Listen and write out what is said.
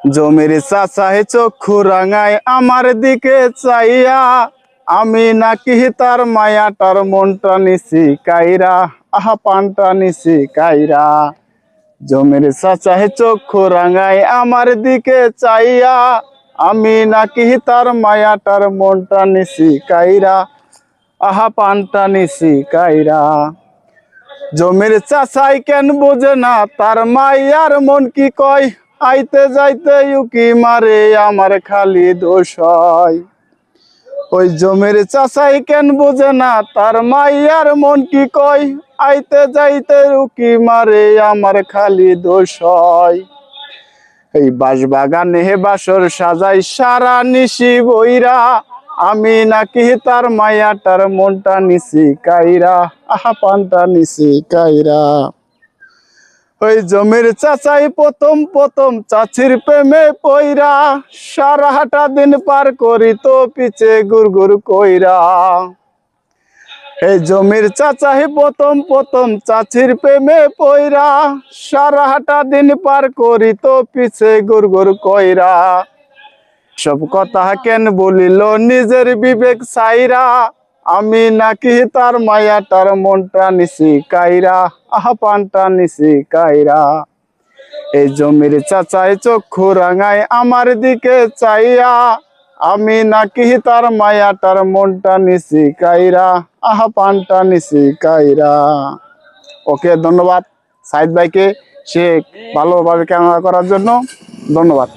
জমির চাচায় চক্ষু রাঙায় আমার দিকে চাইয়া, আমি নাকি তার মায়াটার মনটা নিছি কাইরা, আহা পানটা নিছি কাইরা। জমির চাচায় চক্ষু রাঙায় আমার দিকে চাইয়া, আমি নাকি তার মায়াটার মনটা নিছি কাইরা, আহা পানটা নিছি কাইরা। জমির চাচাই কেন বোঝে না তার মাইয়ার মন কি কয়, আইতে যাইতে উকি মারে আমার খালি দোষ হয়। ওই জমির চাচাই কেন বোঝে না তার মাইয়ার মন কি কয়, আইতে যাইতে উকি মারে আমার খালি দোষ হয়। এই বাঁশবাগানে বাসর সাজাই সারা নিশি বইরা, আমি নাকি তার মায়াটার মনটা নিছি কাইরা, আহা পানটা নিছি কাইরা। ওই জমির চাচাই প্রথম প্রথম চাচির প্রেমে পইরা, সারাটা দিন পার করি তো পিছে গুড় কইরা। এই জমির চাচাই প্রথম প্রথম চাচির প্রেমে পইরা, সারাটা দিন পার করি তো পিছে গুড় কইরা। সব কথা কেন বলিল নিজের বিবেক সাইরা, আমি নাকি তার মায়াটার মনটা নিছি কাইরা, আহা পানটা নিছি কাইরা। এই জমির চাচাই চক্ষু রাঙায় আমার দিকে চাইয়া, আমি নাকি তার মায়াটার মনটা নিছি কাইরা, আহা পানটা নিছি কাইরা। ওকে, ধন্যবাদ সাইদ ভাইকে সে ভালোভাবে ক্যামেরা করার জন্য, ধন্যবাদ।